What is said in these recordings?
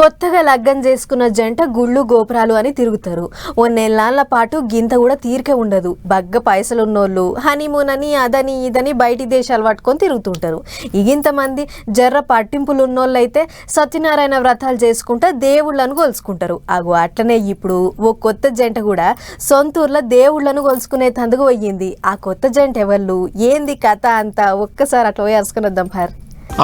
కొత్తగా లగ్గం చేసుకున్న జంట గుళ్ళు గోపురాలు అని తిరుగుతారు. ఓ నెలల పాటు గింత కూడా తీరికే ఉండదు. బగ్గ పైసలున్నోళ్ళు హనీమూన్ అని అదని ఇదని బయటి దేశాలు పట్టుకొని తిరుగుతుంటారు. ఇంతమంది జర్ర పట్టింపులు ఉన్నోళ్ళైతే సత్యనారాయణ వ్రతాలు చేసుకుంటా దేవుళ్ళను కొలుసుకుంటారు. అగో అట్లనే ఇప్పుడు ఓ కొత్త జంట కూడా సొంతూర్లో దేవుళ్ళను కొలుసుకునే తందుకు పోయింది. ఆ కొత్త జంట ఎవళ్ళు, ఏంది కథ అంతా ఒక్కసారి అట్లా పోయి అరుసుకుని వద్దాం భార్.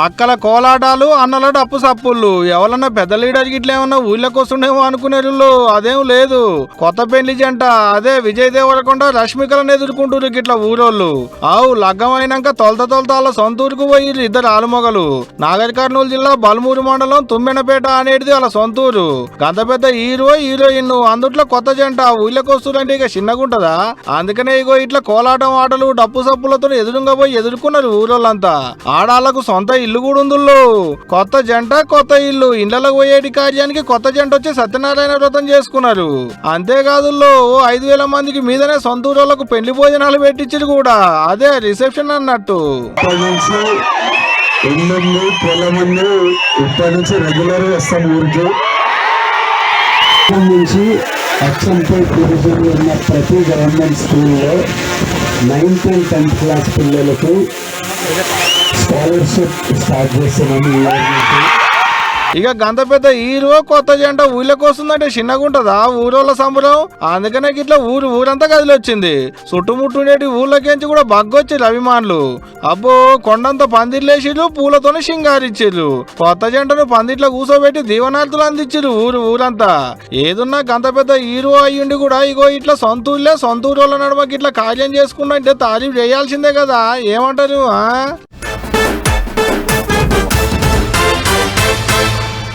అక్కల కోలాటాలు అన్నల డప్పు సప్పుళ్ళు. ఎవరన్నా పెద్ద లీడర్ గిట్ల ఏమన్నా ఊళ్ళకి వస్తుండేమో అనుకునేళ్ళు, అదేం లేదు. కొత్త పెళ్లి జంట అదే విజయ్ దేవరకొండ రష్మికలను ఎదుర్కొంటారు గిట్ల ఊరోళ్ళు. ఆవు లగ్గం అయినాక తొలత వాళ్ళ సొంత ఊరికి పోయి ఇద్దరు ఆలుమొగలు. నాగర్ కర్నూలు జిల్లా బల్మూరు మండలం తుమ్మెనపేట అనేది వాళ్ళ సొంతూరు. గంత పెద్ద హీరో హీరోయిన్ అందుట్లో కొత్త జంట ఊళ్ళకి వస్తుందంటే ఇక చిన్నగుంటదా? అందుకనే ఇగో ఇట్లా కోలాటం ఆటలు డప్పు సప్పులతో ఎదురుగా పోయి ఎదుర్కొన్నారు ఊరోళ్ళంతా. ఆడాళ్లకు సొంత ఇల్లు కూడా ఉందో. కొత్త జంట కొత్త ఇల్లు, ఇళ్లకు పోయేటి కార్యానికి కొత్త జంట వచ్చి సత్యనారాయణ వ్రతం చేసుకున్నారు. అంతేకాదు 5,000 మందికి మీదనే సొంత ఊళ్ళకు పెళ్లి భోజనాలు పెట్టించారు కూడా. అదే రిసెప్షన్ అన్నట్టు. రెగ్యులర్ వస్తాం ఊరికి నుంచి అచ్చంపై కూర్చొని ఉన్న ప్రతి గవర్నమెంట్ స్కూల్లో 9th and 10th క్లాస్ పిల్లలకు స్కాలర్షిప్ స్టార్ట్ చేస్తున్నాము. ఇక గంత పెద్ద హీరో కొత్త జంట ఊళ్ళకి వస్తుందంటే చిన్నగుంటదా ఊరోళ్ళ సంబరం? అందుకనే గిట్లా ఊరంతా కదిలొచ్చింది. చుట్టుముట్టుండేటి ఊళ్ళకేంచి కూడా బగ్గొచ్చారు అభిమానులు. అబ్బో కొండంత పందిర్లేసిర్రు, పూలతోనే సింగారిచ్చిర్రు. కొత్త జంటను పందిట్లో కూసోబెట్టి దీవనార్థులు అందించిర్రు ఊరంతా. ఏదున్నా గంత పెద్ద హీరో అయ్యుండి కూడా ఇగో ఇట్లా సొంతూళ్ళ నడుమ గిట్లా కార్యం చేసుకుంటే తారీఫ్ చేయాల్సిందే కదా. ఏమంటారు?